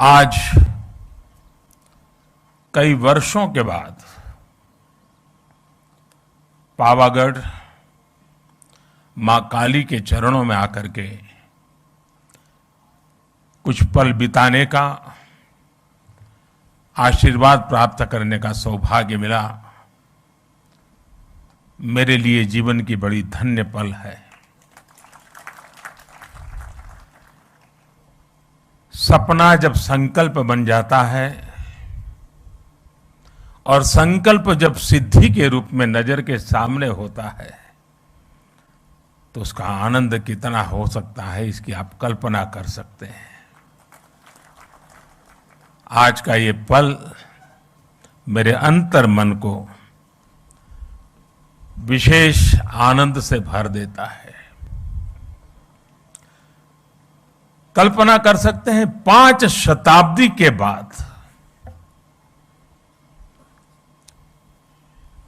आज कई वर्षों के बाद पावागढ़ मां काली के चरणों में आकर के कुछ पल बिताने का, आशीर्वाद प्राप्त करने का सौभाग्य मिला। मेरे लिए जीवन की बड़ी धन्य पल है। सपना जब संकल्प बन जाता है और संकल्प जब सिद्धि के रूप में नजर के सामने होता है तो उसका आनंद कितना हो सकता है, इसकी आप कल्पना कर सकते हैं। आज का ये पल मेरे अंतर मन को विशेष आनंद से भर देता है। कल्पना कर सकते हैं 5 शताब्दी के बाद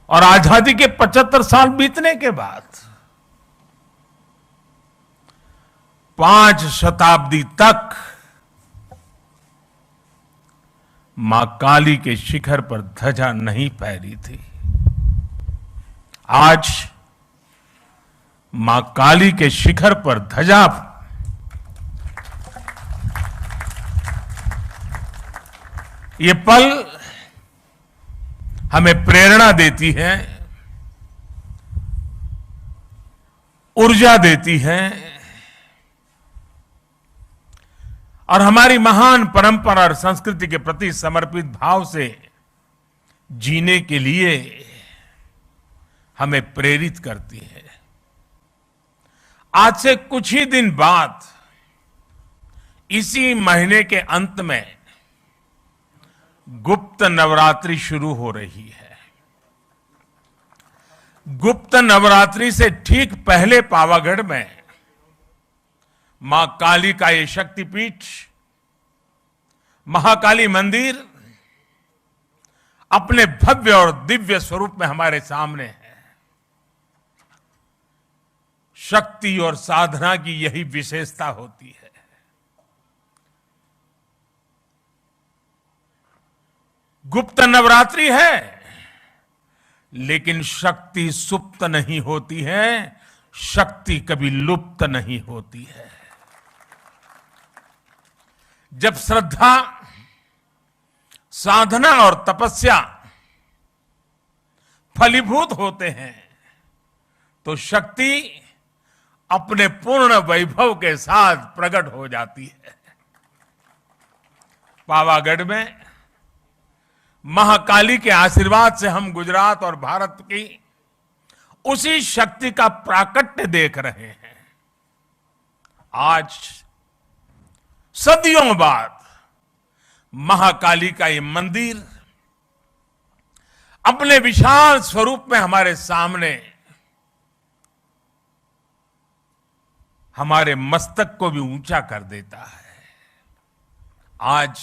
और आजादी के 75 साल बीतने के बाद 5 शताब्दी तक मां काली के शिखर पर ध्वजा नहीं फहरी थी। आज मां काली के शिखर पर ध्वजा, ये पल हमें प्रेरणा देती है, ऊर्जा देती है और हमारी महान परंपरा और संस्कृति के प्रति समर्पित भाव से जीने के लिए हमें प्रेरित करती है। आज से कुछ ही दिन बाद इसी महीने के अंत में गुप्त नवरात्रि शुरू हो रही है। गुप्त नवरात्रि से ठीक पहले पावागढ़ में मां काली का ये शक्तिपीठ महाकाली मंदिर अपने भव्य और दिव्य स्वरूप में हमारे सामने है। शक्ति और साधना की यही विशेषता होती है। गुप्त नवरात्रि है, लेकिन शक्ति सुप्त नहीं होती है, शक्ति कभी लुप्त नहीं होती है। जब श्रद्धा, साधना और तपस्या फलीभूत होते हैं तो शक्ति अपने पूर्ण वैभव के साथ प्रकट हो जाती है। पावागढ़ में महाकाली के आशीर्वाद से हम गुजरात और भारत की उसी शक्ति का प्राकट्य देख रहे हैं। आज सदियों बाद महाकाली का ये मंदिर अपने विशाल स्वरूप में हमारे सामने हमारे मस्तक को भी ऊंचा कर देता है। आज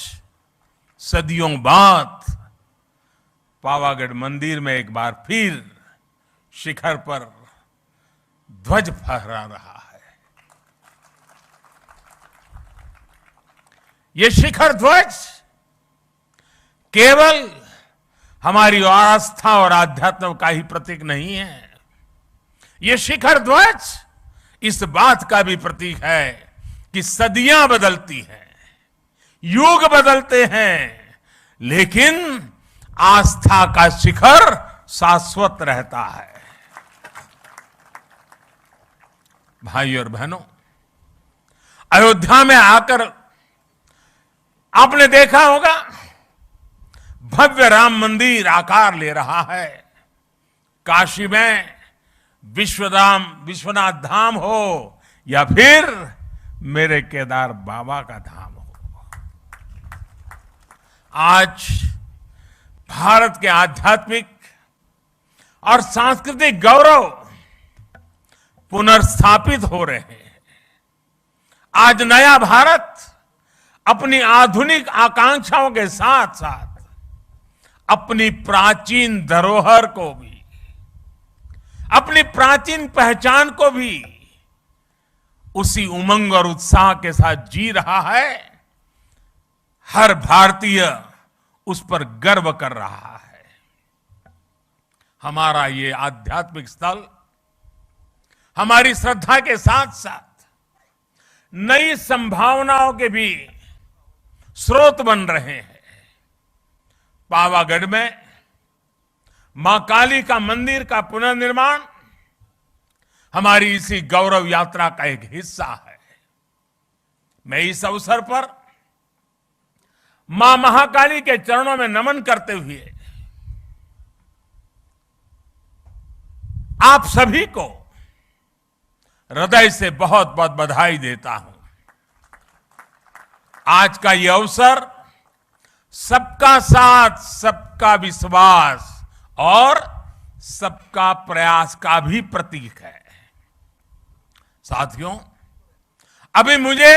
सदियों बाद पावागढ़ मंदिर में एक बार फिर शिखर पर ध्वज फहरा रहा है। ये शिखर ध्वज केवल हमारी आस्था और आध्यात्म का ही प्रतीक नहीं है। ये शिखर ध्वज इस बात का भी प्रतीक है कि सदियां बदलती हैं, युग बदलते हैं, लेकिन आस्था का शिखर शाश्वत रहता है। भाई और बहनों, अयोध्या में आकर आपने देखा होगा भव्य राम मंदिर आकार ले रहा है। काशी में विश्वनाथ धाम हो या फिर मेरे केदार बाबा का धाम हो, आज भारत के आध्यात्मिक और सांस्कृतिक गौरव पुनर्स्थापित हो रहे हैं। आज नया भारत अपनी आधुनिक आकांक्षाओं के साथ साथ अपनी प्राचीन धरोहर को भी, अपनी प्राचीन पहचान को भी उसी उमंग और उत्साह के साथ जी रहा है। हर भारतीय उस पर गर्व कर रहा है। हमारा ये आध्यात्मिक स्थल हमारी श्रद्धा के साथ साथ नई संभावनाओं के भी स्रोत बन रहे हैं। पावागढ़ में मां काली का मंदिर का पुनर्निर्माण हमारी इसी गौरव यात्रा का एक हिस्सा है। मैं इस अवसर पर मां महाकाली के चरणों में नमन करते हुए आप सभी को हृदय से बहुत बहुत बधाई देता हूं। आज का ये अवसर सबका साथ, सबका विश्वास और सबका प्रयास का भी प्रतीक है। साथियों, अभी मुझे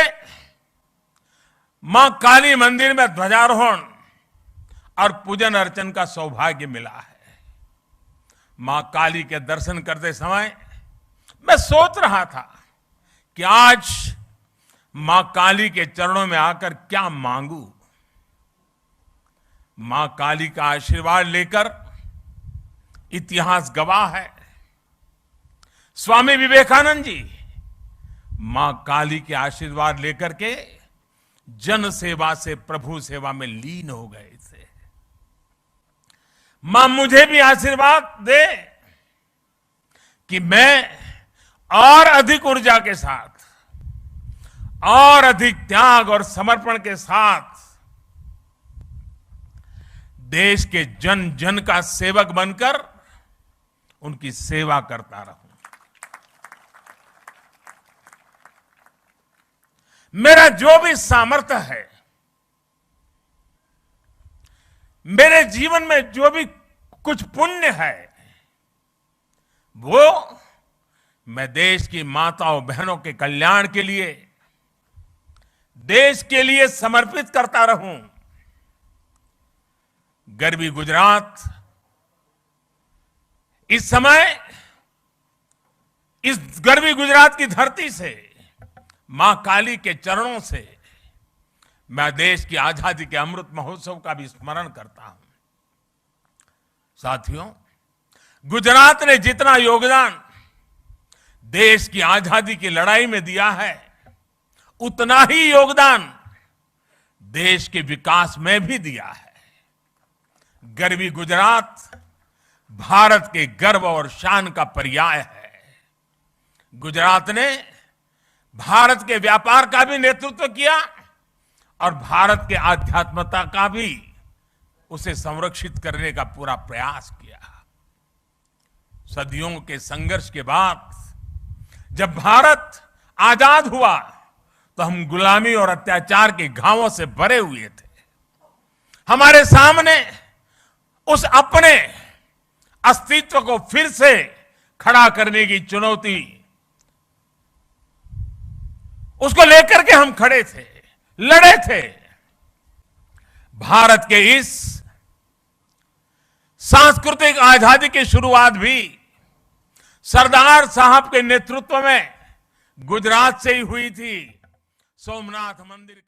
मां काली मंदिर में ध्वजारोहण और पूजन अर्चन का सौभाग्य मिला है। मां काली के दर्शन करते समय मैं सोच रहा था कि आज मां काली के चरणों में आकर क्या मांगू। मां काली का आशीर्वाद लेकर इतिहास गवाह है, स्वामी विवेकानंद जी मां काली के आशीर्वाद लेकर के जन सेवा से प्रभु सेवा में लीन हो गए थे। मां मुझे भी आशीर्वाद दे कि मैं और अधिक ऊर्जा के साथ और अधिक त्याग और समर्पण के साथ देश के जन जन का सेवक बनकर उनकी सेवा करता रहूं। मेरा जो भी सामर्थ्य है, मेरे जीवन में जो भी कुछ पुण्य है, वो मैं देश की माताओं बहनों के कल्याण के लिए, देश के लिए समर्पित करता रहूं। गर्वी गुजरात इस समय इस गर्वी गुजरात की धरती से, मां काली के चरणों से मैं देश की आजादी के अमृत महोत्सव का भी स्मरण करता हूं। साथियों, गुजरात ने जितना योगदान देश की आजादी की लड़ाई में दिया है, उतना ही योगदान देश के विकास में भी दिया है। गर्वी गुजरात भारत के गर्व और शान का पर्याय है। गुजरात ने भारत के व्यापार का भी नेतृत्व किया और भारत के आध्यात्मता का भी उसे संरक्षित करने का पूरा प्रयास किया। सदियों के संघर्ष के बाद जब भारत आजाद हुआ तो हम गुलामी और अत्याचार के घावों से भरे हुए थे। हमारे सामने उस अपने अस्तित्व को फिर से खड़ा करने की चुनौती, उसको लेकर के हम खड़े थे, लड़े थे। भारत के इस सांस्कृतिक आजादी की शुरुआत भी सरदार साहब के नेतृत्व में गुजरात से ही हुई थी। सोमनाथ मंदिर